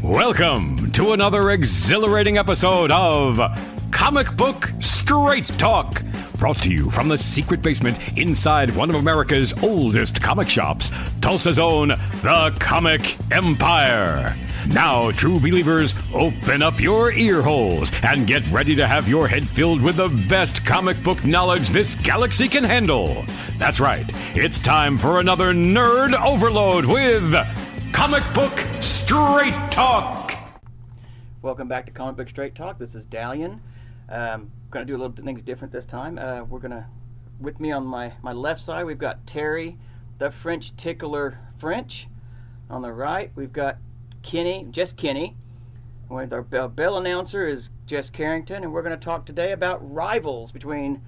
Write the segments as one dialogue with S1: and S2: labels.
S1: Welcome to another exhilarating episode of Comic Book Straight Talk, brought to you from the secret basement inside one of America's oldest comic shops, Tulsa's own The Comic Empire. Now, true believers, open up your ear holes and get ready to have your head filled with the best comic book knowledge this galaxy can handle. That's right, it's time for another nerd overload with Comic Book Straight Talk.
S2: Welcome back to Comic Book Straight Talk. This is Dalian. Going to do a little things different this time. With me on my left side, we've got Terry, the French Tickler French. On the right, we've got Kenny, Jess Kenny. Our bell announcer is Jess Carrington, and we're going to talk today about rivals between,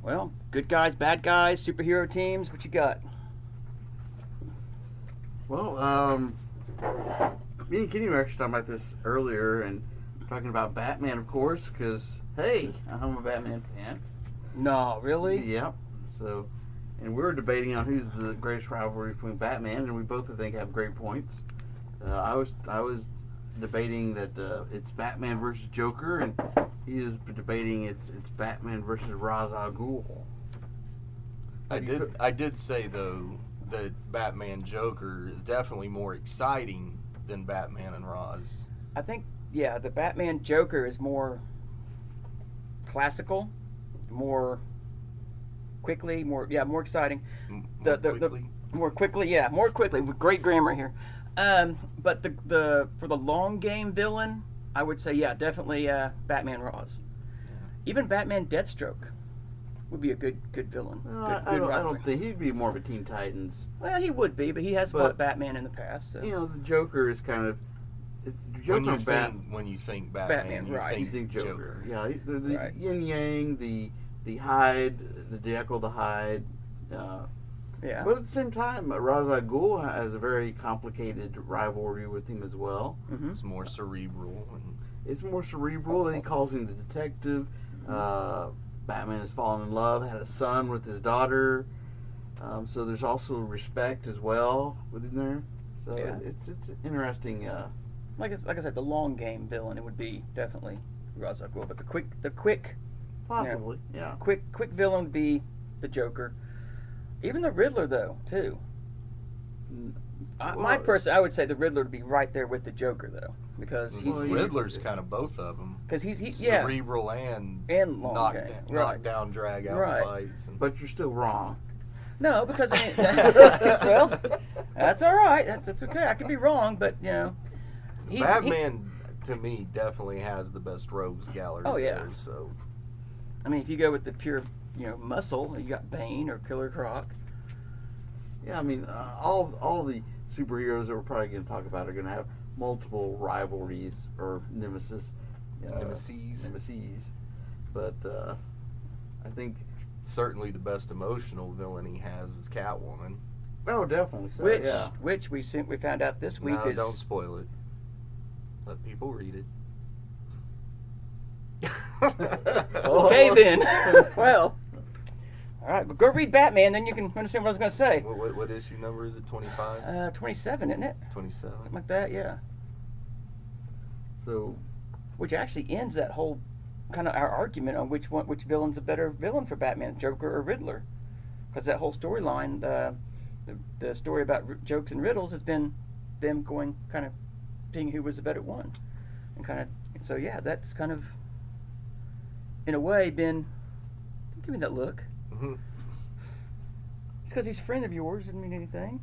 S2: well, good guys, bad guys, superhero teams. What you got?
S3: Well, me and Kenny were actually talking about this earlier and talking about Batman, of course, because, hey, I'm a Batman fan.
S2: No, really?
S3: Yep. So, and we were debating on who's the greatest rivalry between Batman, and we both, I think, have great points. I was debating that it's Batman versus Joker, and he is debating it's Batman versus Ra's al Ghul.
S4: I did say, though, that Batman Joker is definitely more exciting than Batman and Ra's.
S2: I think, yeah, the Batman Joker is more classical, more quickly, more exciting. More quickly. With great grammar here. But the for the long game villain, I would say, yeah, definitely Batman Ra's. Even Batman Deathstroke would be a good villain.
S3: I don't think he'd be more of a Teen Titans.
S2: Well, he would be, but he has fought Batman in the past. So.
S3: You know, the Joker is kind of.
S4: When you think Batman,
S2: right.
S3: You think Joker. Yeah, the
S2: right.
S3: yin yang, the Hyde, the Jekyll, the Hyde.
S2: Yeah.
S3: But at the same time, Ra's al Ghul has a very complicated rivalry with him as well.
S2: Mm-hmm.
S4: It's more cerebral.
S3: It's more cerebral. He calls him the detective. Batman has fallen in love, had a son with his daughter. So there's also respect as well within there. So
S2: yeah.
S3: it's interesting.
S2: Like I said, the long game villain, it would be definitely Ra's al Ghul. But the quick,
S3: possibly, yeah.
S2: Quick villain would be the Joker. Even the Riddler, though, too. I would say the Riddler would be right there with the Joker, though, because
S4: Riddler's kind of both of them.
S2: Because he's
S4: cerebral and
S2: long game,
S4: knock down, drag out fights.
S3: But you're still wrong.
S2: No, because well, that's all right. That's okay. I could be wrong, but
S4: Batman to me definitely has the best rogues gallery.
S2: Oh yeah.
S4: There, so
S2: I mean, if you go with the pure muscle, you got Bane or Killer Croc.
S3: Yeah, I mean, all the superheroes that we're probably going to talk about are going to have multiple rivalries or nemesis. Nemesis. But I think
S4: certainly the best emotional villain he has is Catwoman.
S3: Oh, definitely. So,
S2: Which we found out this week is.
S4: Don't spoil it. Let people read it.
S2: Okay then. Well, all right. Go read Batman, then you can understand what I was going to say.
S4: What issue number is it? 25.
S2: 27, isn't it?
S4: 27.
S2: Something like that, yeah.
S3: So,
S2: which actually ends that whole kind of our argument on which villain's a better villain for Batman, Joker or Riddler, because that whole storyline, the story about jokes and riddles has been them going kind of seeing who was the better one, and kind of so yeah, that's kind of in a way been. Give me that look.
S4: Mm-hmm.
S2: It's because he's a friend of yours. Didn't mean anything.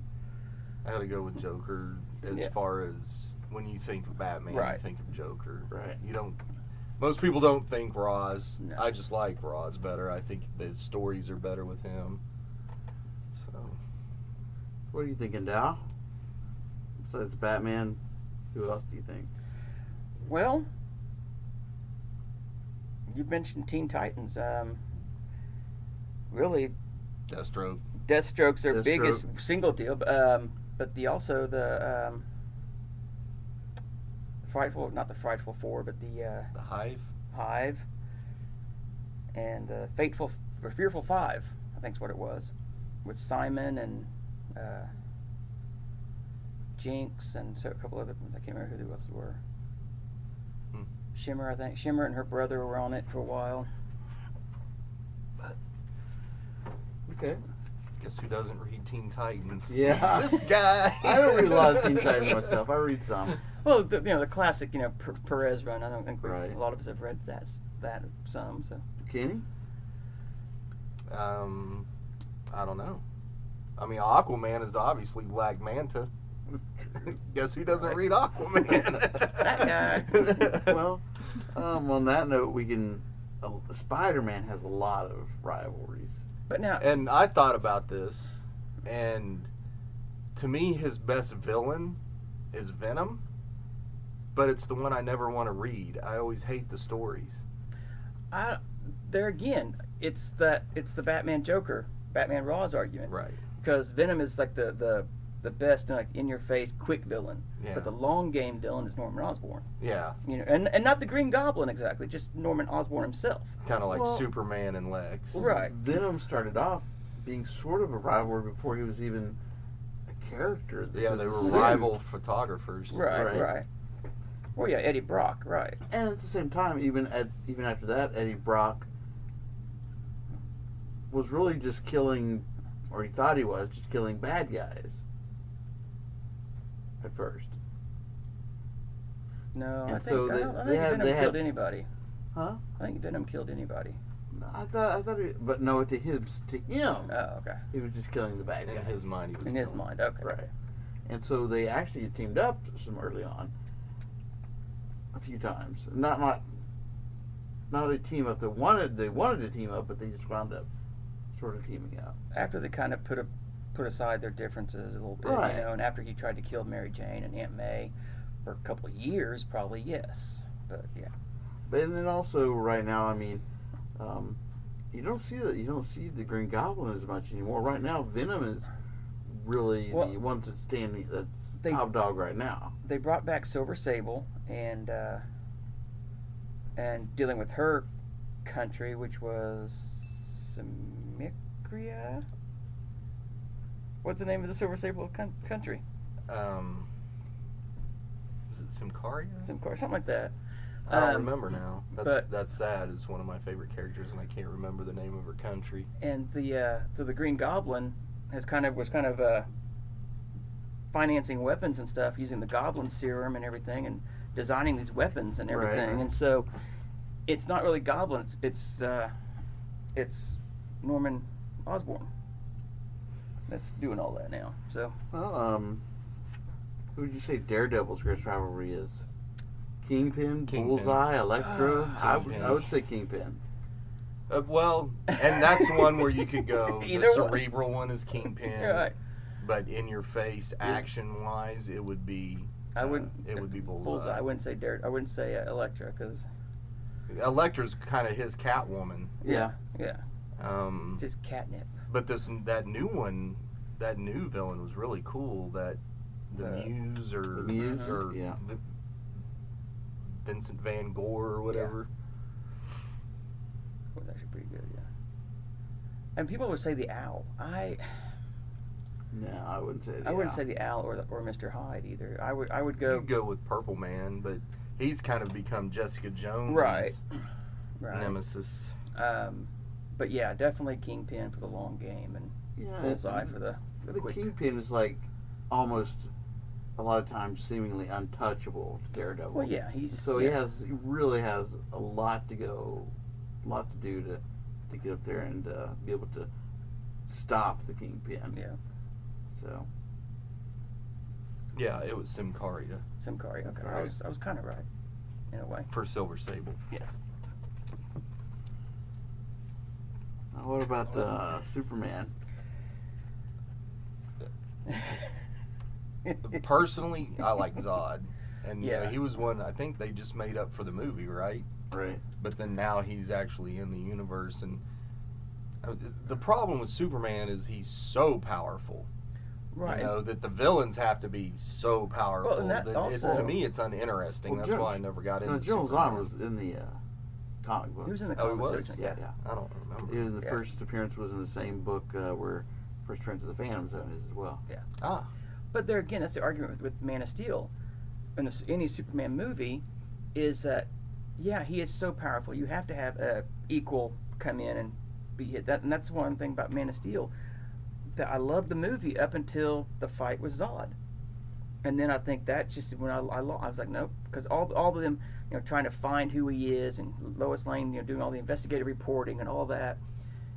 S4: I gotta go with Joker as far as when you think of Batman, you think of Joker.
S3: Right.
S4: You don't. Most people don't think Ra's.
S2: No.
S4: I just like Ra's better. I think the stories are better with him. So.
S3: What are you thinking, Dow? Besides Batman, who else do you think?
S2: Well, you mentioned Teen Titans. Really, Deathstroke's their biggest single deal, but the Frightful, not the Frightful Four, but the Hive, and the Fearful Five, I think is what it was, with Simon and Jinx, and so a couple other ones. I can't remember who the others were.
S4: Hmm.
S2: Shimmer, I think. Shimmer and her brother were on it for a while.
S3: Okay.
S4: Guess who doesn't read Teen Titans?
S3: Yeah.
S4: This guy.
S3: I don't read a lot of Teen Titans myself. I read some.
S2: Well, the classic, Perez run. I don't think
S3: Right.
S2: a lot of us have read that some. So
S3: Kenny?
S4: I don't know. I mean, Aquaman is obviously Black Manta. Guess who doesn't read Aquaman?
S2: That guy.
S3: Well, on that note, Spider-Man has a lot of rivalries.
S2: But now,
S4: And I thought about this, and to me, his best villain is Venom, but it's the one I never want to read. I always hate the stories.
S2: there again, it's the Batman Joker, Batman Raw's argument,
S4: Right.
S2: because Venom is like the best, like, in your face quick villain,
S4: Yeah.
S2: but the long game villain is Norman Osborn.
S4: Yeah.
S2: And not the Green Goblin exactly, just Norman Osborn himself.
S4: Kind of like
S3: Well-
S4: Superman and Lex.
S2: Right.
S3: Venom started off being sort of a rival before he was even a character.
S4: Yeah, they were
S3: Suit.
S4: rival photographers.
S2: Right. Well, yeah, Eddie Brock, right.
S3: And at the same time, even after that, Eddie Brock was really just killing, or he thought he was, just killing bad guys. At first.
S2: No,
S3: And
S2: I
S3: so
S2: think, I don't
S3: they
S2: think
S3: had-
S2: Venom
S3: they had-
S2: killed anybody.
S3: Huh?
S2: I think Venom killed anybody.
S3: I thought but no, to him,
S2: Oh, okay.
S3: he was just killing the bad
S4: In
S3: guys.
S4: his mind, he was
S2: In his
S4: killing.
S2: mind, okay.
S3: Right. And so they actually teamed up some early on. A few times. Not a team up that they wanted to team up, but they just wound up sort of teaming up.
S2: After they kind of put aside their differences a little bit,
S3: Right.
S2: and after he tried to kill Mary Jane and Aunt May for a couple of years, probably, yes. But yeah.
S3: But and then also right now, I mean, you don't see the Green Goblin as much anymore. Right now, Venom is really the one that's top dog right now.
S2: They brought back Silver Sable and dealing with her country, which was Samicria. What's the name of the Silver Sable country?
S4: Was it Simcaria?
S2: Something like that.
S4: I don't remember now.
S2: but-
S4: That's sad. It's one of my favorite characters, and I can't remember the name of her country.
S2: And the Green Goblin was kind of financing weapons and stuff using the Goblin serum and everything, and designing these weapons and everything.
S3: Right.
S2: And so it's not really Goblin. It's Norman Osborn that's doing all that now. So
S3: Well, who would you say Daredevil's greatest rivalry is? Kingpin, Bullseye, Electro?
S4: Kingpin.
S3: I would say Kingpin.
S4: Well, and that's one where you could go. The
S2: Either one.
S4: cerebral one is Kingpin,
S2: right.
S4: but in your face, action wise, it would be. It would be Bullseye.
S2: I wouldn't say I wouldn't say Elektra, because
S4: Elektra's kind of his Catwoman.
S3: Yeah.
S2: it's just catnip.
S4: But that new villain was really cool. That the Muse or
S3: The Muse, yeah.
S4: Vincent Van Gogh or whatever.
S2: It was actually pretty good, yeah. And people would say the Owl.
S3: No, I wouldn't say that.
S2: I wouldn't say the Owl or Mr. Hyde either. I would go.
S4: You'd go with Purple Man, but he's kind of become Jessica Jones'
S2: Right.
S4: nemesis.
S2: But yeah, definitely Kingpin for the long game, and Bullseye for the quick.
S3: Kingpin is like almost a lot of times seemingly untouchable to Daredevil.
S2: Well, yeah,
S3: he really has a lot to do to get up there and be able to stop the Kingpin.
S2: Yeah.
S3: So.
S4: Yeah, it was Simcaria
S2: Simcaria. Okay,
S3: Right.
S2: I was kind of right, in a way.
S4: for Silver Sable.
S2: Yes.
S3: What about Superman?
S4: Personally, I like Zod, and
S2: Yeah.
S4: he was one I think they just made up for the movie, right?
S3: Right.
S4: But then now he's actually in the universe, and the problem with Superman is he's so powerful.
S2: Right.
S4: You know, that the villains have to be so powerful.
S2: Well, and that also-
S4: to me, it's uninteresting.
S3: Well,
S4: That's why I never got into
S3: General
S4: Superman.
S3: Zod was in the comic book.
S2: He was in the
S4: Oh, he
S2: comics,
S4: was?
S2: wasn't he? Yeah.
S4: I don't remember.
S3: The first appearance was in the same book where first appearance of the Phantom Zone is as well.
S4: Ah,
S2: But there again, that's the argument with Man of Steel. In any Superman movie, is that, yeah, he is so powerful. You have to have a equal come in and be hit. And that's one thing about Man of Steel. That I loved the movie up until the fight with Zod. And then I think that's just when I was like, nope. Because all of them, trying to find who he is, and Lois Lane, doing all the investigative reporting and all that.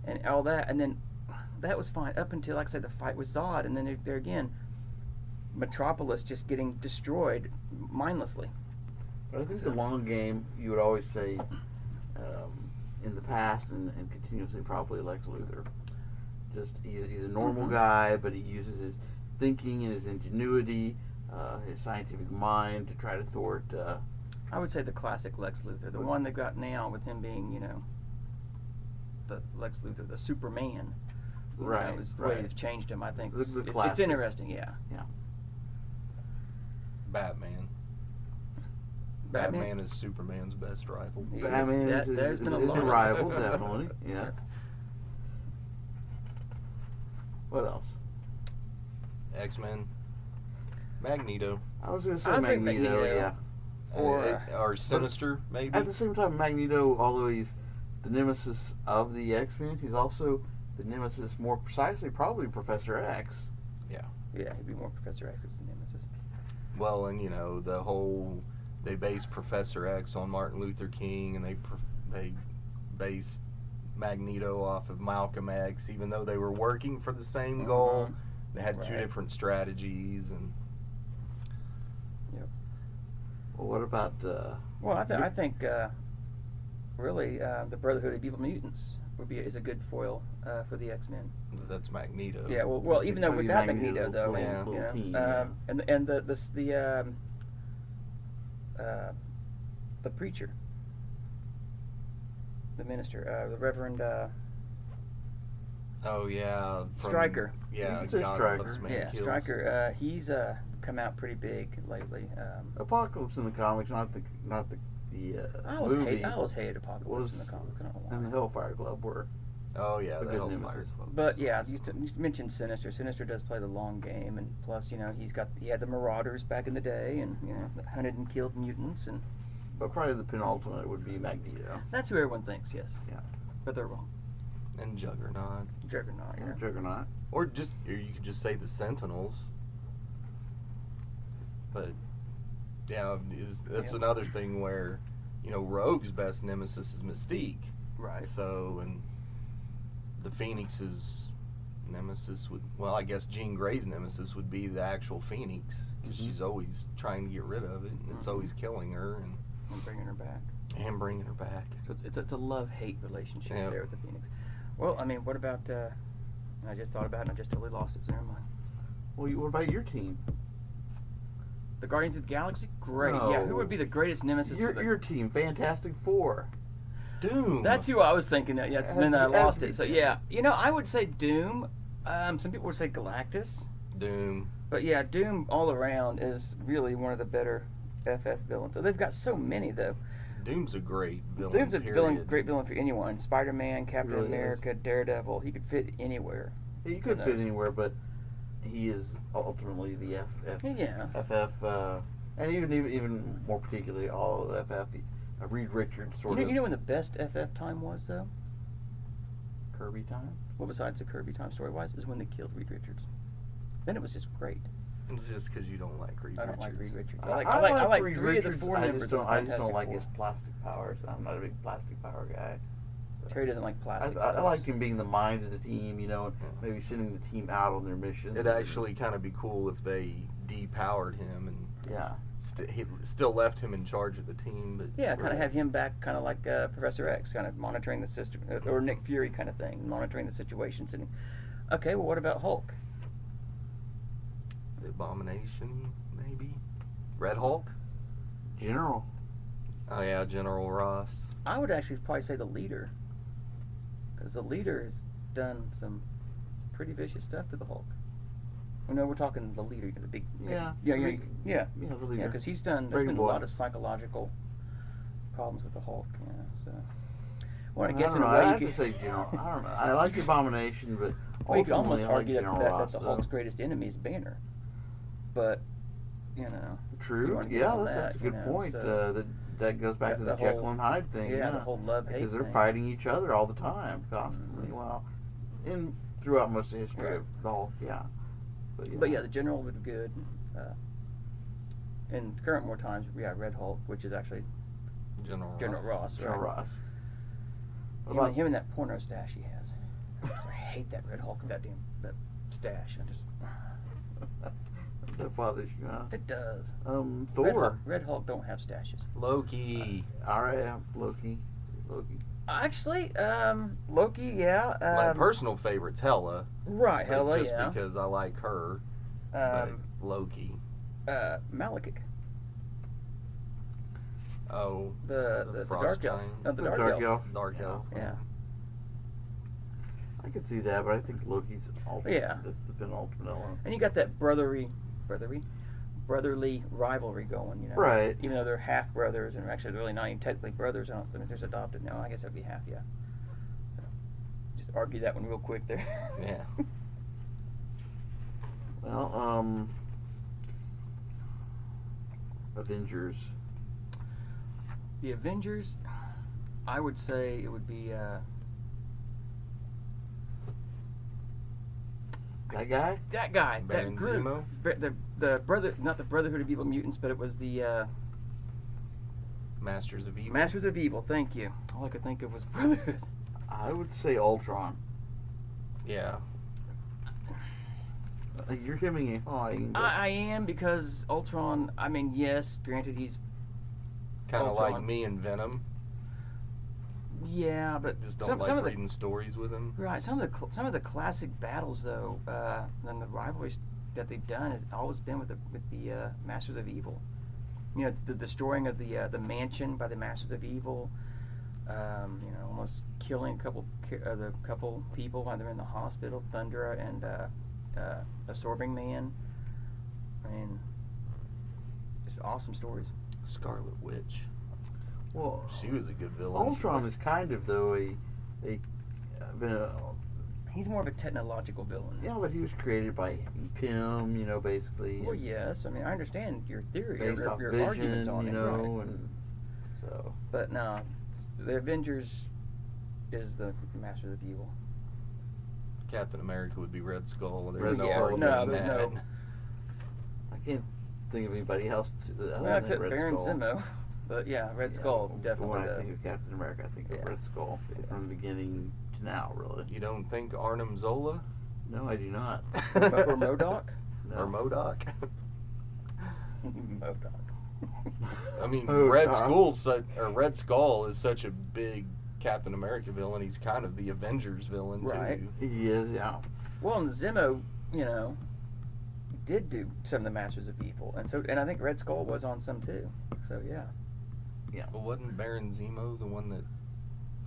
S2: And then that was fine up until, like I said, the fight with Zod. And then there again, Metropolis just getting destroyed mindlessly.
S3: But I think the long game, you would always say, in the past and continuously, probably Lex Luthor. Just he's a normal guy, but he uses his thinking and his ingenuity, his scientific mind to try to thwart.
S2: I would say the classic Lex Luthor, the one they got now with him being, the Lex Luthor, the Superman.
S3: Right.
S2: Is the way they've changed him. I think
S3: it's
S2: interesting. Yeah.
S3: Yeah.
S4: Batman. Batman is Superman's best rival.
S3: Batman is a rival, definitely. Yeah. What else?
S4: X-Men. Magneto.
S3: I was going to say Magneto, yeah.
S4: Or Sinister, maybe.
S3: At the same time, Magneto, although he's the nemesis of the X-Men, he's also the nemesis, more precisely, probably Professor X.
S4: Yeah.
S2: Yeah, he'd be more Professor X as the nemesis.
S4: Well, and the whole, they base Professor X on Martin Luther King, and they base Magneto off of Malcolm X, even though they were working for the same goal. They had two different strategies, and.
S3: Yep. Well, what about?
S2: Well, I think really the Brotherhood of Evil Mutants is a good foil for the X-Men.
S4: That's Magneto.
S2: Yeah. Well, even though without Magneto, though, and the preacher, the minister, the Reverend.
S4: Oh yeah.
S2: Stryker.
S4: Yeah.
S3: Stryker.
S2: Yeah, Stryker. He's come out pretty big lately.
S3: Apocalypse in the comics, not the
S2: I
S3: movie.
S2: always hated Apocalypse in the comics. I don't know why.
S3: And the Hellfire Club were.
S4: Oh yeah, the Hellfire Club.
S2: But yeah, you mentioned Sinister. Sinister does play the long game, and plus, he had the Marauders back in the day, and hunted and killed mutants, and.
S3: But probably the penultimate would be Magneto.
S2: That's who everyone thinks, yes.
S3: Yeah.
S2: But they're wrong.
S4: And Juggernaut.
S2: Juggernaut, yeah.
S3: Juggernaut.
S4: Or you could just say the Sentinels. But yeah, that's another thing where, Rogue's best nemesis is Mystique.
S2: Right.
S4: So, and the Phoenix's nemesis I guess Jean Grey's nemesis would be the actual Phoenix, because she's always trying to get rid of it, and it's always killing her and
S2: bringing her back.
S4: So
S2: it's a love-hate relationship there with the Phoenix. Well, I mean, what about? I just thought about it and I just totally lost it. So never mind.
S3: Well, what about your team?
S2: The Guardians of the Galaxy? Great.
S3: No.
S2: Yeah, who would be the greatest nemesis for
S3: your team? Fantastic Four.
S4: Doom.
S2: That's who I was thinking of. Yeah, then I lost it. So yeah, I would say Doom. Some people would say Galactus.
S4: Doom.
S2: But yeah, Doom all around is really one of the better FF villains. So they've got so many though.
S4: Doom's a great villain.
S2: Doom's a great villain for anyone. Spider-Man, Captain America,
S3: is.
S2: Daredevil. He could fit anywhere.
S3: He could fit anywhere, but he is ultimately the FF, and even more particularly all of FF. Reed Richards sort of.
S2: You know when the best FF time was though?
S3: Kirby time.
S2: Well, besides the Kirby time story-wise, is when they killed Reed Richards. Then it was just great.
S4: It's just because you don't like Reed Richards.
S2: I don't like Reed Richards.
S3: I
S2: like
S3: Reed
S2: 3
S3: Richards.
S2: of the 4 members.
S3: I just don't like his plastic powers. I'm not a big plastic power guy. So.
S2: Terry doesn't like plastic.
S3: I like him being the mind of the team, and maybe sending the team out on their missions.
S4: It'd actually kind of be cool if they depowered him and he still left him in charge of the team. But
S2: kind of have him back, kind of like Professor X, kind of monitoring the system, or Nick Fury kind of thing, monitoring the situation. Sitting. Okay, well, what about Hulk?
S4: The Abomination, maybe. Red Hulk.
S3: General.
S4: Oh yeah, General Ross.
S2: I would actually probably say the Leader, because the Leader has done some pretty vicious stuff to the Hulk. We're talking the Leader, the big.
S3: The
S2: Leader.
S3: Yeah,
S2: because he's done. There's been a lot of psychological problems with the Hulk. So. Well, I guess in a way
S3: I have to say General. I don't know. I like Abomination, but
S2: you could almost argue
S3: like
S2: that the Hulk's greatest enemy is Banner. but you know.
S3: True.
S2: wanna get
S3: Yeah,
S2: on
S3: that's a
S2: that, you
S3: good
S2: know,
S3: point.
S2: so-
S3: That goes back to the
S2: the
S3: Jekyll
S2: whole-
S3: and Hyde thing.
S2: Yeah, the whole love-hate
S3: because they're
S2: thing.
S3: fighting each other all the time, constantly.
S2: Mhm.
S3: Well, throughout most of history,
S2: Right.
S3: of the whole
S2: But yeah, the General would be good. In current war times, we have Red Hulk, which is actually
S4: General
S2: Ross.
S3: General
S2: right?
S3: Ross. What about
S2: Him and that porno stash he has. I hate that Red Hulk, that stash. I just
S3: that bothers you, huh?
S2: it does.
S3: Thor.
S2: Red Hulk don't have stashes.
S4: Loki.
S3: All right, yeah, Loki.
S2: Actually, Loki, yeah.
S4: My personal favorite's Hela.
S2: Right,
S4: but
S2: Hela,
S4: just
S2: yeah.
S4: because I like her. But Loki.
S2: Malekith.
S4: Oh,
S2: The
S4: Frost
S2: Dark Elf.
S4: Giant.
S2: No, the
S3: The
S2: Dark
S3: Dark
S2: Elf.
S3: Elf.
S4: Dark Elf.
S2: Yeah.
S3: I could see that, but I think Loki's
S2: Yeah.
S3: the penultimate element.
S2: And you got that brotherly rivalry going, you know.
S3: Right.
S2: Even though they're half brothers, and actually they're really not even technically brothers. I don't think there's adopted. No, I guess that'd be half. Yeah. So, just argue that one real quick there.
S4: Yeah.
S3: Well, Avengers.
S2: The Avengers, I would say it would be.
S3: That guy?
S2: That guy,
S4: Baron
S2: that group,
S4: Zemo?
S2: the brother, not the Brotherhood of Evil Mutants, but it was the
S4: Masters of Evil.
S2: Masters of Evil. Thank you. All I could think of was Brotherhood.
S3: I would say Ultron.
S4: Yeah.
S3: You're hemming and hawing.
S2: I am, because Ultron. I mean, yes, granted he's
S4: Kind of like
S2: Ultron.
S4: me and Venom.
S2: yeah, but
S4: Just don't
S2: some
S4: like
S2: of the
S4: reading stories with him.
S2: right some of the classic battles though, and the rivalries that they've done has always been with the Masters of Evil. You know, the destroying of the mansion by the Masters of Evil. You know, almost killing the couple people while they're in the hospital, Thundra and Absorbing Man. I mean, just awesome stories.
S4: Scarlet Witch.
S3: Well,
S4: She was a good villain.
S3: Ultron is kind of though
S2: He's more of a technological villain.
S3: yeah, but he was created by Pym, you know, basically.
S2: Well, yes. I mean, I understand your theory,
S3: based off
S2: your
S3: Vision,
S2: arguments on
S3: you
S2: it,
S3: know,
S2: right?
S3: and so.
S2: But no, the Avengers is the Masters of Evil.
S4: Captain America would be Red Skull. There's
S3: Red
S4: no
S3: Skull.
S4: arguing
S2: No, there's
S4: that.
S2: no-
S3: I can't think of anybody else other
S2: Well,
S3: than
S2: except
S3: Red
S2: Baron
S3: Skull.
S2: Zemo. But yeah, Red
S3: Yeah,
S2: Skull
S3: but
S2: definitely.
S3: when I think of Captain America, I think of
S2: Yeah.
S3: Red Skull from the beginning to now, really.
S4: You don't think Arnim Zola?
S3: No, I do not.
S2: or MODOK.
S3: No.
S4: Or MODOK?
S2: MODOK.
S4: I mean,
S3: MODOK.
S4: Red Skull is such a big Captain America villain. He's kind of the Avengers villain,
S2: Right.
S4: too.
S3: He is, yeah.
S2: Well, and Zemo, you know, did do some of the Masters of Evil, and I think Red Skull was on some too. So yeah.
S4: Well, wasn't Baron Zemo the one that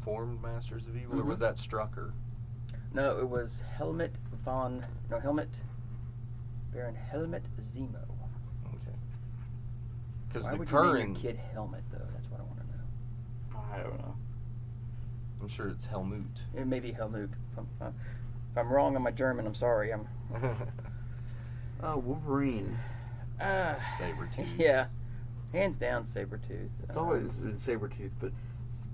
S4: formed Masters of Evil, or
S2: Mhm.
S4: was that Strucker?
S2: No, it was Baron Helmut Zemo.
S4: Okay. Because
S2: Why
S4: the
S2: would you name
S4: current,
S2: your kid Helmet though? That's what I want to know.
S3: I don't know.
S4: I'm sure it's Helmut.
S2: It may be Helmut. If I'm wrong on my German, I'm sorry.
S3: Wolverine.
S4: Sabretooth.
S2: Yeah, hands down Sabretooth.
S3: It's always been Sabretooth, but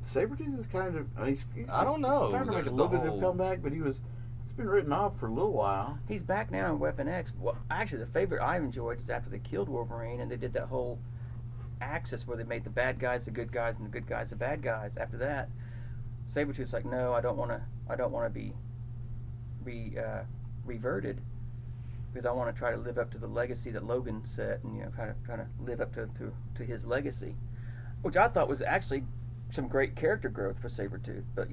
S3: Sabretooth is kind of. I mean,
S4: I don't know.
S3: He's starting to make a
S4: There's
S3: little
S4: the
S3: bit of a
S4: whole-
S3: comeback, but he's been written off for a little while.
S2: He's back now in Weapon X. Well, actually, the favorite I enjoyed is after they killed Wolverine and they did that whole axis where they made the bad guys the good guys and the good guys the bad guys. After that, Sabretooth's like, no, I don't want to be reverted, because I want to try to live up to the legacy that Logan set, and kind of live up to his legacy, which I thought was actually some great character growth for Sabretooth. But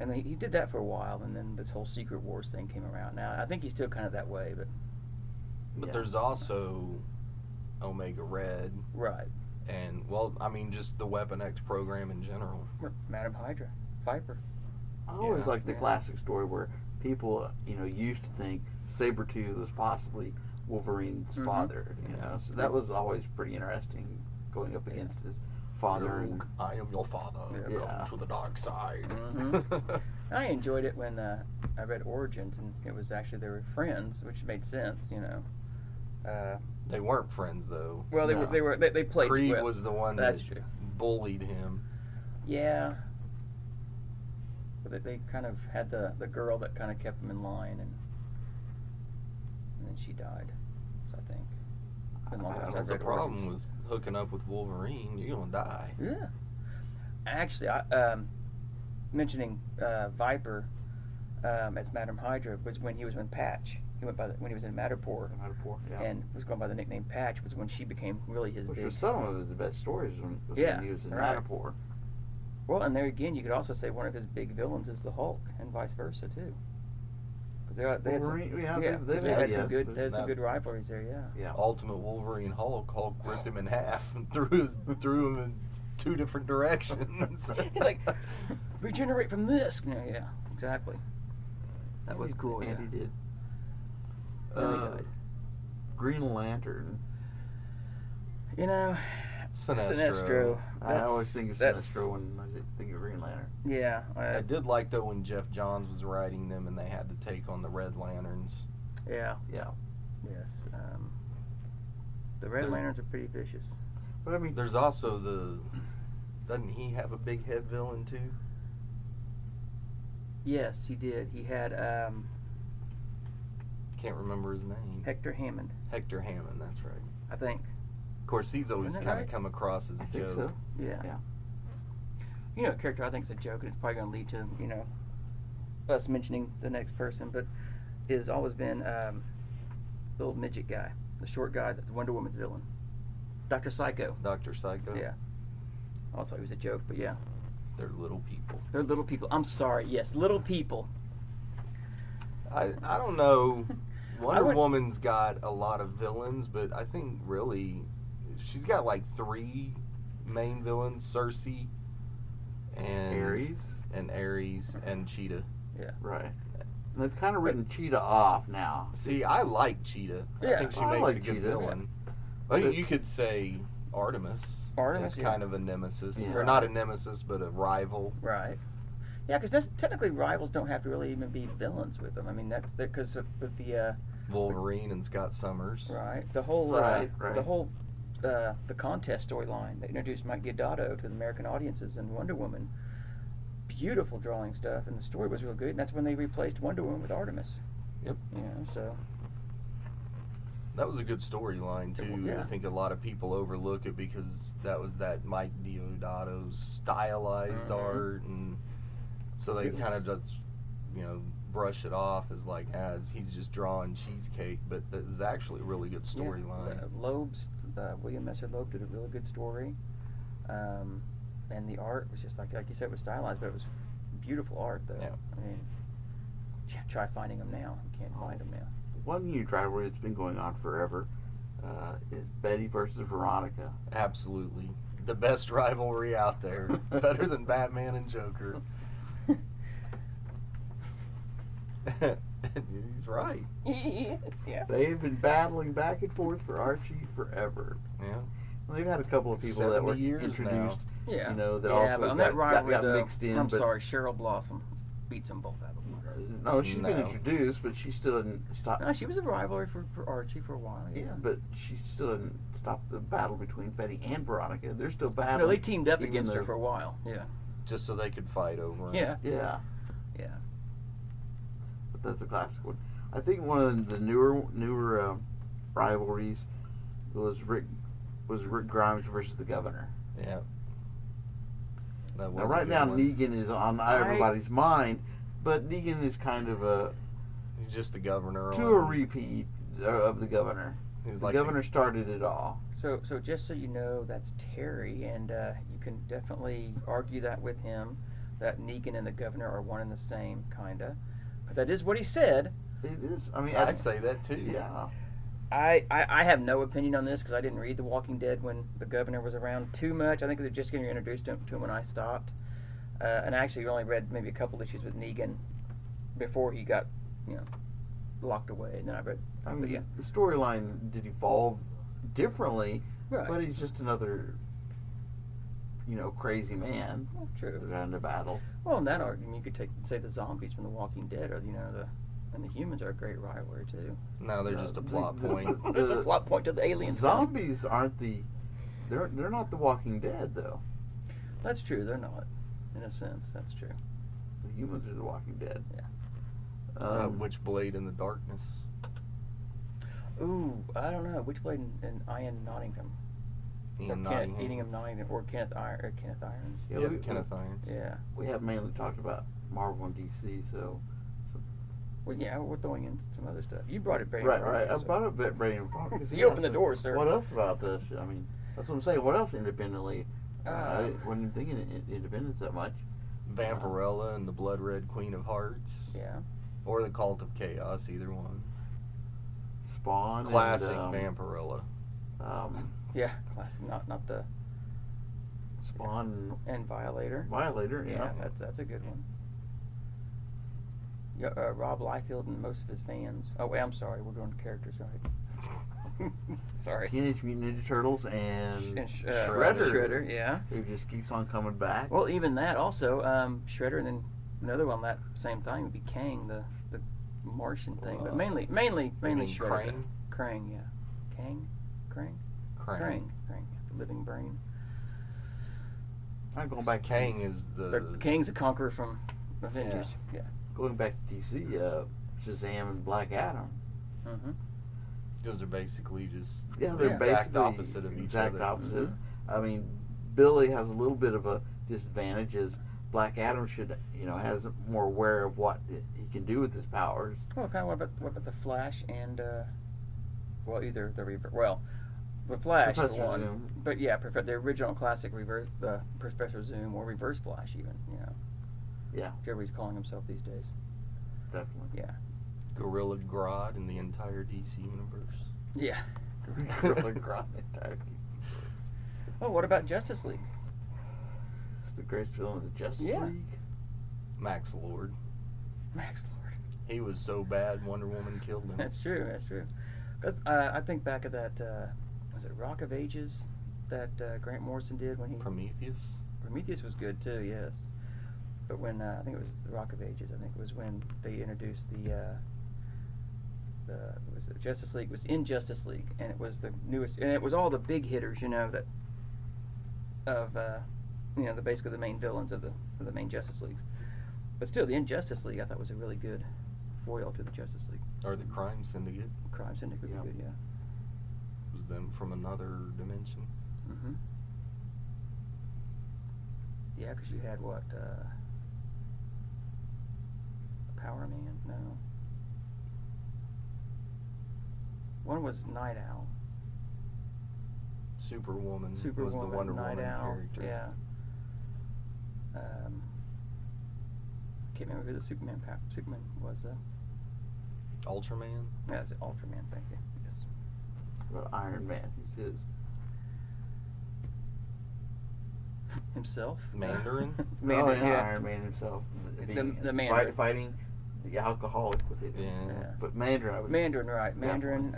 S2: and he did that for a while, and then this whole Secret Wars thing came around. Now I think he's still kind of that way, but
S4: But there's also Omega Red,
S2: right,
S4: and, well, I mean, just the Weapon X program in general.
S2: Madam Hydra, Viper.
S3: I always
S4: Yeah.
S3: like the classic story where people, used to think Sabretooth was possibly Wolverine's
S2: Mhm.
S3: father, So that was always pretty interesting, going up against his father. And,
S4: I am your father.
S3: Yeah.
S4: Come to the dark side.
S2: Mhm. I enjoyed it when I read Origins, and it was actually they were friends, which made sense,
S4: They weren't friends though.
S2: Well, they played.
S4: Creed
S2: well,
S4: was the one
S2: that's
S4: that
S2: true.
S4: bullied him.
S2: Yeah. But they kind of had the girl that kind of kept him in line, and then she died. So I think. Been long since I
S4: That's the
S2: read
S4: problem
S2: Origins.
S4: with hooking up with Wolverine. You're gonna die.
S2: Yeah. Actually, mentioning Viper as Madam Hydra was when he was in Patch. He went by when he was in Matterport,
S3: Yeah.
S2: and was going by the nickname Patch. Was when she became really his
S3: Which
S2: big.
S3: was some of his best stories was
S2: Yeah,
S3: when he was in
S2: right.
S3: Matterport.
S2: Well, and there again, you could also say one of his big villains is the Hulk, and vice versa too. Because they had some,
S3: Wolverine,
S2: they had some
S3: yes,
S2: good, good rivalries there. Yeah.
S3: Yeah.
S4: Ultimate Wolverine Hulk ripped him in half and threw him in 2 different directions.
S2: He's like, regenerate from this. Yeah, exactly. That was cool.
S3: And
S2: Yeah.
S3: he did.
S2: Then he died.
S3: Green Lantern.
S2: You know,
S4: Sinestro.
S3: I always think of
S2: that's-
S3: Sinestro when I think of Green Lantern.
S2: Yeah.
S4: I did like though when Jeff Johns was writing them and they had to take on the Red Lanterns.
S2: Yeah.
S3: Yeah.
S2: Yes. The Red Lanterns are pretty vicious.
S3: But I mean,
S4: There's also doesn't he have a big head villain too?
S2: Yes, he did. He had
S4: Can't remember his name.
S2: Hector Hammond,
S4: Hector Hammond, that's right.
S2: I think.
S4: Of course, he's always
S2: Isn't it
S4: kind of
S2: right?
S4: come across as a
S3: I think
S4: joke.
S3: so.
S2: Yeah.
S3: Yeah.
S2: You know, a character I think is a joke, and it's probably going to lead to us mentioning the next person, but has always been the little midget guy, the short guy, that's Wonder Woman's villain, Dr. Psycho.
S4: Dr. Psycho.
S2: Yeah. Also, he was a joke, but yeah,
S4: They're little people.
S2: they're little people. I'm sorry. Yes, little people.
S4: I don't know. Wonder
S2: would-
S4: Woman's got a lot of villains, but I think really she's got like 3 main villains: Cersei, and Ares, and Cheetah.
S3: Right. And they've kind of written Cheetah off now.
S4: See, I like Cheetah. I
S2: Yeah.
S4: think she
S3: I
S4: makes
S3: like
S4: a good
S3: Cheetah.
S4: villain. Well, you could say Artemis.
S2: Artemis,
S4: is
S2: yeah.
S4: kind of a nemesis,
S3: Yeah.
S4: or not a nemesis, but a rival.
S2: Right. Yeah, because technically rivals don't have to really even be villains with them. I mean, that's because with the
S4: Wolverine and Scott Summers.
S2: right the whole
S3: Right.
S2: the whole the contest storyline that introduced Mike Deodato to the American audiences in Wonder Woman. Beautiful drawing stuff, and the story was real good. And that's when they replaced Wonder Woman with Artemis.
S4: Yep.
S2: You know, so
S4: That was a good storyline too.
S2: Yeah.
S4: I think a lot of people overlook it because that was that Mike Deodato's stylized art, and so they
S2: It was-
S4: kind of just, brush it off as like, he's just drawing cheesecake. But it was actually a really good storyline.
S2: Loeb's William Messer Loeb did a really good story, and the art was just like you said, it was stylized, but it was beautiful art though.
S4: Yeah.
S2: I mean, try finding them now. You can't find them now.
S3: One huge rivalry that's been going on forever is Betty versus Veronica.
S4: Absolutely, the best rivalry out there, better than Batman and Joker. He's right.
S2: Yeah.
S3: They've been battling back and forth for Archie forever.
S4: Yeah.
S3: And they've had a couple of people that
S4: 70
S3: were
S4: years
S3: introduced,
S2: Yeah.
S3: that
S2: yeah,
S3: also
S2: but on
S3: got,
S2: that rivalry,
S3: got
S2: though,
S3: mixed in.
S2: I'm
S3: but
S2: sorry, Cheryl Blossom beats them both out of the water.
S3: No, she's been
S4: No.
S3: introduced, but she still didn't stop.
S2: No, she was a rivalry for Archie for a while. Yeah.
S3: Yeah, but she still didn't stop the battle between Betty and Veronica. They're still battling.
S2: No, they teamed up
S3: even
S2: against her
S3: though-
S2: for a while. Yeah.
S4: Just so they could fight over him.
S2: Yeah.
S3: Yeah,
S2: Yeah.
S3: but that's a classic one. I think one of the newer rivalries was Rick Grimes versus the Governor.
S4: Yeah. That was
S3: Now,
S4: a
S3: right
S4: good
S3: now,
S4: one.
S3: Negan is on everybody's mind, but Negan is kind of
S4: He's just the governor.
S3: a repeat of the Governor.
S4: He's
S3: The
S4: like
S3: Governor started it all.
S2: So just so you know, that's Terry, and you can definitely argue that with him, that Negan and the Governor are one and the same, kinda. But that is what he said.
S3: It is. I mean,
S4: I say that too.
S3: Yeah.
S2: I have no opinion on this because I didn't read The Walking Dead when the Governor was around too much. I think they're just getting introduced to him when I stopped. And I actually only read maybe a couple issues with Negan before he got, locked away. And then I read,
S3: I
S2: but
S3: mean,
S2: yeah.
S3: the storyline did evolve differently,
S2: Right.
S3: but he's just another, crazy man
S2: Well, true.
S3: that got into battle.
S2: Well, in that argument, you could say the zombies from The Walking Dead are, And the humans are a great rivalry too.
S4: No, they're just a plot point.
S2: There's a plot point to the aliens.
S3: Zombies aren't they're not the Walking Dead though.
S2: That's true. They're not, in a sense. That's true.
S3: The humans are the Walking Dead.
S2: Yeah.
S4: Witchblade in the Darkness.
S2: Ooh, I don't know. Witchblade and Ian Nottingham.
S4: Ian
S2: or
S4: Nottingham.
S2: Kenneth Nottingham or Kenneth Irons.
S3: Yeah,
S4: Yep, Kenneth Irons.
S2: Yeah.
S3: We have mainly talked about Marvel and DC, so
S2: Well, yeah, we're throwing in some other stuff. You brought it, Brady.
S3: right. I brought up Brady and Fox.
S2: You opened the door, sir.
S3: What else about this? I mean, that's what I'm saying. What else independently? I wasn't even thinking independence that much.
S4: Vampirella and the Blood Red Queen of Hearts.
S2: Yeah.
S4: Or the Cult of Chaos, either one.
S3: Spawn.
S4: Classic
S3: and,
S4: Vampirella.
S2: Yeah, classic. Not the
S3: Spawn
S2: and Violator.
S3: Violator.
S2: Yeah, that's a good one. Yeah, Rob Liefeld and most of his fans. Oh, wait, I'm sorry. We're going to characters, right? Sorry.
S3: Teenage Mutant Ninja Turtles and
S2: Shredder. Shredder, yeah.
S3: Who just keeps on coming back.
S2: Well, even that also, Shredder, and then another one that same thing would be Kang, the Martian thing, but mainly Shredder. Krang, yeah. Krang, the living brain.
S3: I'm going back.
S4: Kang is the
S2: Kang's the conqueror from Avengers. Yeah.
S3: Going back to DC, Shazam and Black Adam.
S2: Mm-hmm.
S4: Those are basically just
S3: Yeah,
S4: the
S3: they're
S4: exact
S3: basically
S4: opposite of each
S3: exact
S4: other.
S3: opposite.
S2: Mm-hmm.
S3: I mean, Billy has a little bit of a disadvantage as Black Adam has more aware of what he can do with his powers.
S2: Well, kind of what about the Flash and either the Flash is
S3: Professor
S2: one,
S3: Zoom.
S2: but yeah, the original classic Professor Zoom or Reverse Flash even,
S3: Yeah,
S2: whichever he's calling himself these days.
S3: definitely.
S2: Yeah.
S4: Gorilla Grodd in the entire DC universe.
S2: Yeah.
S3: Gorilla Grodd, the entire DC universe.
S2: Oh, what about Justice League?
S3: It's the greatest villain of the Justice
S2: Yeah.
S3: League.
S4: Max Lord.
S2: Max Lord.
S4: He was so bad Wonder Woman killed him.
S2: That's true. Because I think back of that, was it Rock of Ages that Grant Morrison did when he...
S4: Prometheus?
S2: Prometheus was good too, yes. But when, I think it was the Rock of Ages, I think it was when they introduced Justice League, was in Justice League, and it was the newest, and it was all the big hitters, basically the main villains of the main Justice Leagues. But still, the Injustice League I thought was a really good foil to the Justice League.
S4: Or the Crime Syndicate.
S2: Crime Syndicate would be good, yeah.
S4: It was them from another dimension.
S2: Mm-hmm. Yeah, because you had what, Power Man? No. One was Night Owl.
S4: Superwoman was the
S2: Superwoman,
S4: Wonder
S2: Night
S4: Woman
S2: Owl,
S4: character.
S2: yeah. Can't remember who the Superman was.
S4: Ultraman?
S2: Yeah, it's Ultraman. Thank you. Yes.
S3: What about Iron Man? Who's his?
S2: Himself.
S4: Mandarin?
S2: Mandarin.
S3: Oh, yeah,
S2: Yeah.
S3: Iron Man himself.
S2: The Mandarin.
S3: Fighting the alcoholic with it.
S4: Yeah.
S3: But Mandarin, I would.
S2: Mandarin, right? Mandarin.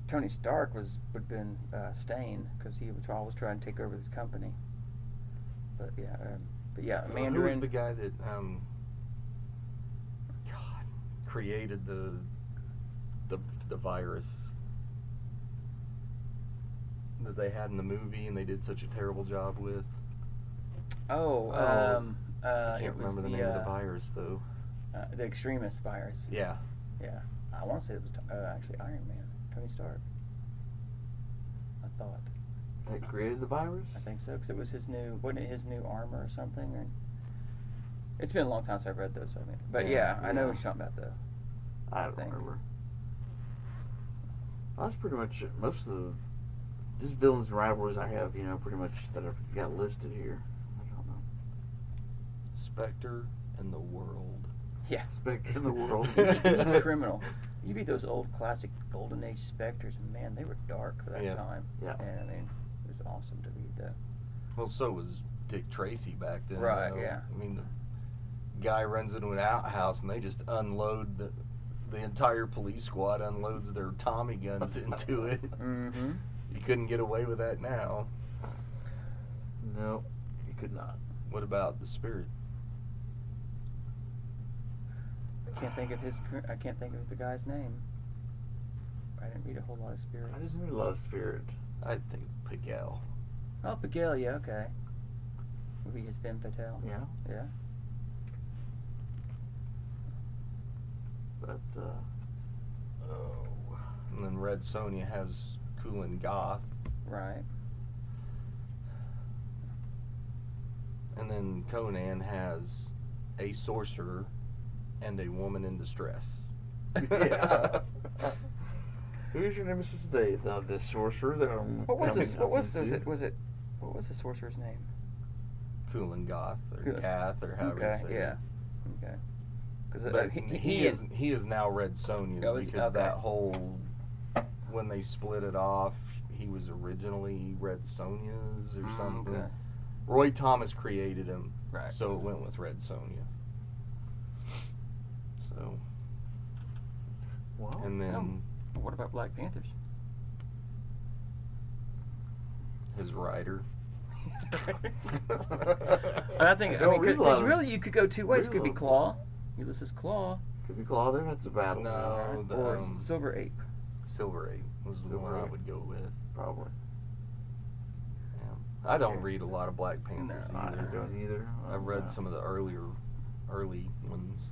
S2: Tony Stark would have been Stain because he was always trying to take over this company. But yeah, Mandarin.
S4: Who was the guy that created the virus that they had in the movie and they did such a terrible job with?
S2: I
S4: I can't remember the name of the virus though.
S2: The extremist virus.
S4: Yeah.
S2: Yeah, I want to say it was actually Iron Man, Tony Stark. I thought.
S3: That created the virus?
S2: I think so, because it was wasn't it his new armor or something? Or, it's been a long time since I've read those, but yeah, I know what you're talking about though.
S3: I don't remember. Well, that's pretty much most of the just villains and rivalries I have, pretty much that I've got listed here. I don't know.
S4: Spectre and the World.
S2: Yeah.
S3: Spectre in the world.
S2: Criminal. You beat those old classic Golden Age Spectres, and man, they were dark for that time.
S3: Yeah.
S2: And it was awesome to read that.
S4: Well, so was Dick Tracy back then.
S2: Right,
S4: though.
S2: yeah.
S4: I mean, the guy runs into an outhouse and they just unload the entire police squad unloads their Tommy guns into it.
S2: Mm-hmm.
S4: You couldn't get away with that now.
S3: No, you could not.
S4: What about the Spirit?
S2: can't think of the guy's name. I didn't read a whole lot of Spirits.
S3: I didn't read a lot of Spirit.
S4: I think Piguel.
S2: Oh, Piguel, yeah, okay. Would be his femme fatale.
S3: Yeah.
S2: Yeah.
S3: But,
S4: And then Red Sonja has Kulin Goth.
S2: Right.
S4: And then Conan has a sorcerer and a woman in distress.
S3: yeah. Who's your nemesis today? The sorcerer that I'm.
S2: What was
S3: coming
S2: this?
S3: up
S2: What was
S3: into?
S2: what was the sorcerer's name?
S4: Kulin Goth or
S2: Good.
S4: Gath or however you
S2: Okay,
S4: say
S2: yeah.
S4: it.
S2: Okay. Because
S4: But he is now Red Sonja's
S2: Oh, is-
S4: because
S2: okay.
S4: that whole when they split it off, he was originally Red Sonja's or something.
S2: okay.
S4: Roy Thomas created him,
S2: Right.
S4: so it went with Red Sonja. So,
S3: Well,
S4: and then
S2: What about Black Panthers?
S4: his rider.
S2: I think
S3: Don't read a lot
S2: because
S3: of-
S2: really you could go two ways.
S3: read a
S2: Could be
S3: lot of-
S2: Claw, Ulysses Claw,
S3: could be Claw there. That's a battle.
S4: No, the
S2: or Silver Ape.
S4: Silver Ape was the one I
S3: Silver Ape.
S4: would go with.
S3: Probably.
S4: Yeah. I don't read a lot of Black Panthers
S3: I
S4: either.
S3: don't either.
S4: I've read some of the early ones.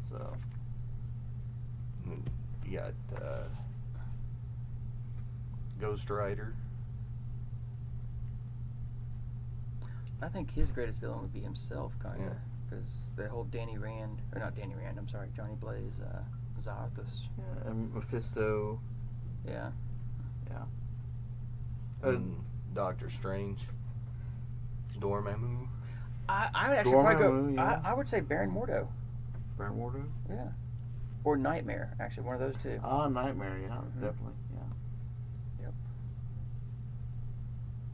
S3: So.
S4: You got Ghost Rider.
S2: I think his greatest villain would be himself, kind of,
S4: Yeah.
S2: because the whole Johnny Blaze, Zarthus.
S3: Yeah, and Mephisto.
S2: Yeah.
S4: And Doctor Strange. Dormammu.
S2: I would actually probably go.
S3: Dormammu, yeah.
S2: I would say Baron Mordo.
S3: Baron Mordo.
S2: Yeah. Or Nightmare, actually, one of those two.
S3: Ah, Nightmare. Yeah, definitely. Yeah.
S2: Yep.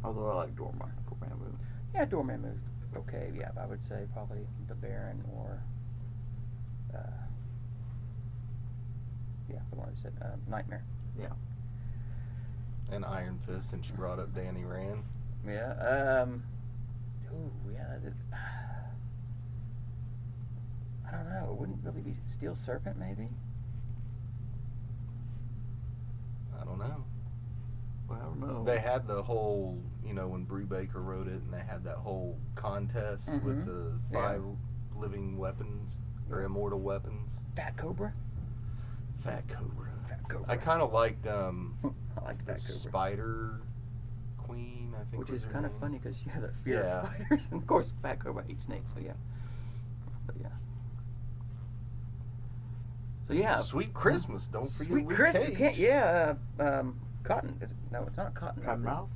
S3: Although I like Dormammu.
S2: Yeah, Dormammu. Okay, yeah, I would say probably the Baron or, the one who said Nightmare.
S4: And Iron Fist, and she brought up Danny Rand.
S2: Yeah. I don't know. It wouldn't really be Steel Serpent, maybe.
S4: I don't know.
S3: Well, I don't know.
S4: They had the whole, when Brubaker wrote it, and they had that whole contest with the 5 living weapons, or immortal weapons.
S2: Fat Cobra.
S4: Fat Cobra.
S2: Fat Cobra.
S4: I kind of liked
S2: I like
S4: the
S2: Fat Cobra.
S4: Spider Queen, I think.
S2: Which
S4: was
S2: is
S4: her
S2: kind of
S4: name.
S2: funny because you have that fear
S4: Yeah.
S2: of spiders. And of course, Fat Cobra hates snakes, so yeah. But yeah. So yeah.
S4: Sweet Christmas, don't forget
S2: Sweet
S4: Luke
S2: Christmas.
S4: Cage.
S2: Cotton. No, it's not Cotton.
S3: Cottonmouth?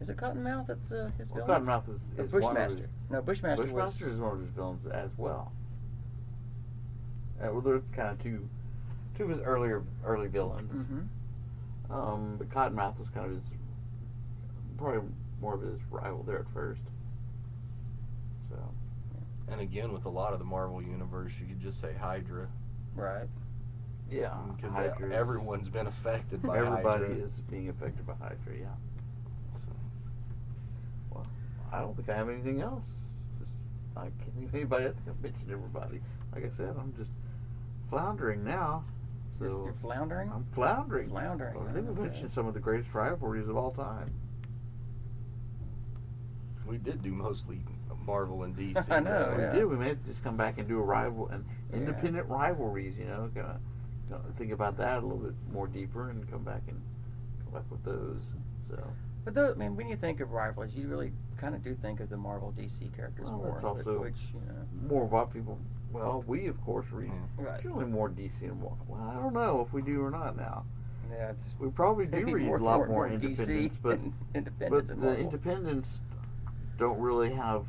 S2: Is it Cottonmouth? That's his
S3: Well,
S2: villain.
S3: Cottonmouth
S2: Or
S3: is one of
S2: Bushmaster.
S3: his.
S2: No, Bushmaster was.
S3: Bushmaster is one of his villains as well. Well, they're kind of two of his early villains.
S2: Mm-hmm.
S3: But Cottonmouth was kind of his, probably more of his rival there at first. So.
S4: And again, with a lot of the Marvel universe, you could just say Hydra,
S2: Right.
S3: Yeah,
S4: because
S3: Hydra is-
S4: everyone's been affected by
S3: everybody
S4: Hydra.
S3: is being affected by Hydra. Yeah.
S4: So,
S3: Well, I don't think I have anything else. Just I can't think of anybody. I think I've mentioned everybody. Like I said, I'm just floundering now. So
S2: You're floundering?
S3: I'm floundering.
S2: Floundering,
S3: I think we
S2: okay.
S3: mentioned some of the greatest rivalries of all time.
S4: we did do mostly Marvel and DC.
S2: I know,
S3: We
S2: yeah.
S3: did. We may have to just come back and do a rival and independent rivalries. Kind of think about that a little bit more deeper and come back with those. So.
S2: But when you think of rivalries, you really kind of do think of the Marvel DC characters
S3: Well,
S2: more.
S3: that's also
S2: which
S3: more of what people. Well, we of course read
S2: Right.
S3: generally more DC and more. Well, I don't know if we do or not now.
S2: Yeah, it's
S3: We probably do
S2: maybe
S3: read a lot more independents,
S2: DC
S3: but
S2: and independents
S3: but
S2: and
S3: the
S2: Marvel.
S3: independents don't really have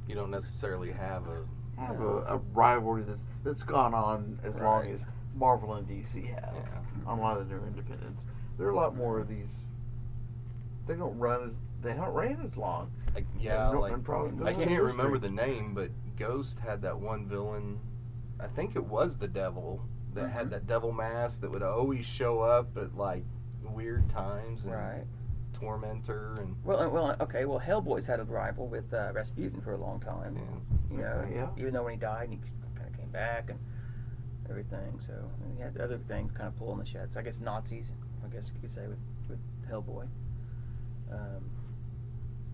S4: You don't necessarily have
S3: a rivalry that's gone on as long
S2: Right.
S3: as Marvel and DC have
S4: Yeah.
S3: on a lot of the new independents. There are a lot more of these. They haven't ran as long.
S4: like
S3: And probably
S4: I
S3: don't
S4: can't
S3: have
S4: remember
S3: history.
S4: the name, but Ghost had that one villain. I think it was the Devil that had that devil mask that would always show up at like weird times and
S2: Right.
S4: Tormentor, and
S2: Okay. Well, Hellboy's had a rival with Rasputin for a long time.
S4: yeah.
S2: You know,
S3: Okay, yeah.
S2: even though when he died, he kind of came back and everything. So and he had other things kind of pulling the sheds. I guess Nazis. I guess you could say with Hellboy.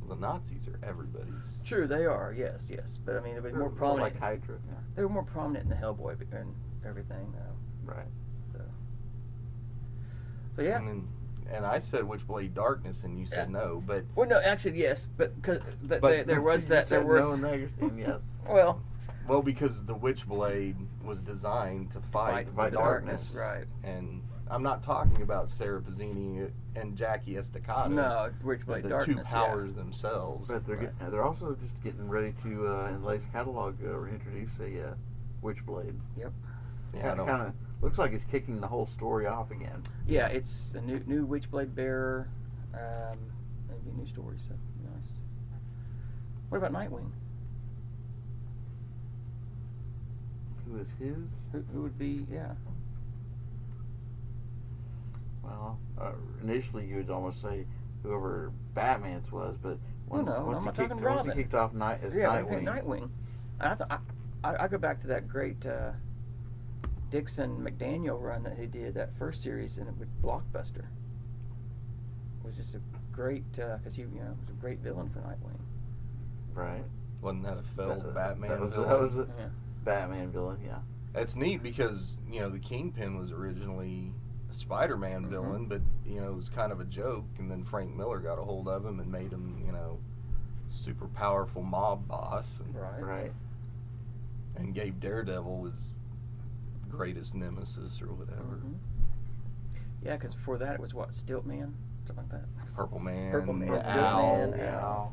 S4: The Nazis are everybody's.
S2: True, they are. Yes. But I mean, they were more
S3: Sort of
S2: prominent.
S3: like Hydra. Yeah.
S2: They were more prominent in the Hellboy and everything, though.
S3: Right.
S2: So yeah.
S4: And I said Witchblade Darkness, and you said no, but
S2: Well, no, actually, yes, but because
S4: But
S2: there was
S3: You
S2: that. There
S3: said
S2: was
S3: no and negative, yes.
S2: well,
S4: because the Witchblade was designed to fight
S3: the
S4: darkness,
S2: right?
S4: And I'm not talking about Sarah Pazzini and Jackie Estacado.
S2: No, Witchblade
S4: the
S2: Darkness.
S4: two powers themselves.
S3: But they're also just getting ready to in the latest catalog reintroduce a Witchblade.
S2: Yep.
S4: Yeah, I don't-
S3: Kind of looks like it's kicking the whole story off again.
S2: Yeah, it's a new Witchblade bearer. Maybe a new story. So nice. What about Nightwing?
S3: Who is his?
S2: Who would be? Yeah.
S3: Well, initially you would almost say whoever Batman's was, but
S2: I'm not talking Robin.
S3: he kicked off as
S2: Yeah,
S3: Nightwing.
S2: Nightwing. I go back to that great Dixon McDaniel run that he did, that first series, and it with Blockbuster. It was just a great because he was a great villain for Nightwing.
S3: Right.
S4: Wasn't that a failed Batman
S3: that was
S4: villain?
S3: a Batman villain, yeah.
S4: It's neat because the Kingpin was originally a Spider-Man villain, but it was kind of a joke, and then Frank Miller got a hold of him and made him super powerful mob boss, and,
S3: Right.
S4: and gave Daredevil his greatest nemesis or whatever.
S2: Yeah, because before that it was what, Stiltman, something like that.
S4: Purple Man,
S2: Purple Man,
S4: the
S2: Stiltman,
S4: Owl.
S3: Yeah.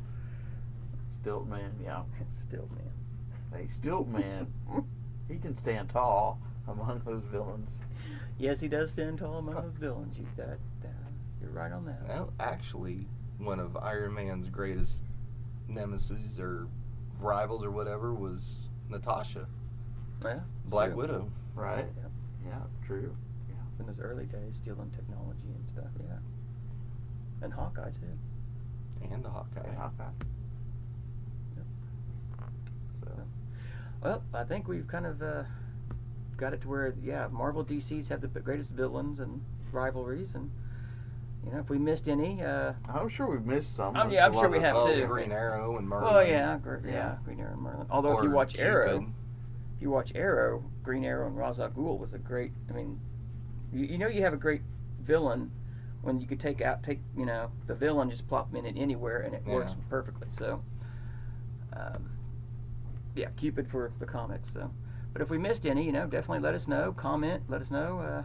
S3: Stiltman, yeah.
S2: Stiltman.
S3: Hey, Stiltman, he can stand tall among those villains.
S2: Yes, he does stand tall among those villains. You're right on that.
S4: Well, actually, one of Iron Man's greatest nemesis or rivals or whatever was Natasha,
S2: Yeah,
S4: Black
S2: true.
S4: Widow.
S3: Right.
S2: Yeah.
S3: Yeah, true. Yeah.
S2: In those early days, stealing technology and stuff. Yeah, and Hawkeye too.
S4: And the Hawkeye.
S3: And Hawkeye.
S2: Yep.
S3: So.
S2: Well, I think we've kind of got it to where, Marvel DCs have the greatest villains and rivalries, and if we missed any,
S3: I'm sure we've missed some.
S2: I'm
S3: There's a
S2: sure
S3: lot
S2: we
S3: of-
S2: have
S4: Well,
S2: too.
S4: Green Arrow and Merlin.
S2: Well, Green Arrow and Merlin. Although if you
S4: Or
S2: watch Arrow,
S4: Cupid.
S2: Green Arrow and Ra's al Ghul was a great. I mean, you have a great villain when you could take the villain, just plop him in it anywhere and it works perfectly. So, Cupid for the comics. So, but if we missed any, definitely let us know. Comment, let us know.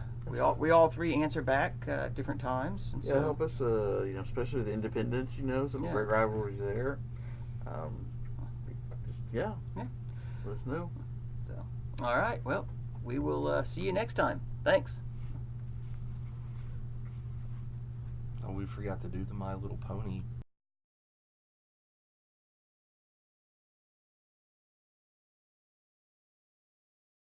S2: We all three answer back at different times. And so,
S3: help us. Especially the independents. Some great rivalries there. Let us know.
S2: So, all right. Well, we will see you next time. Thanks.
S4: Oh, we forgot to do the My Little Pony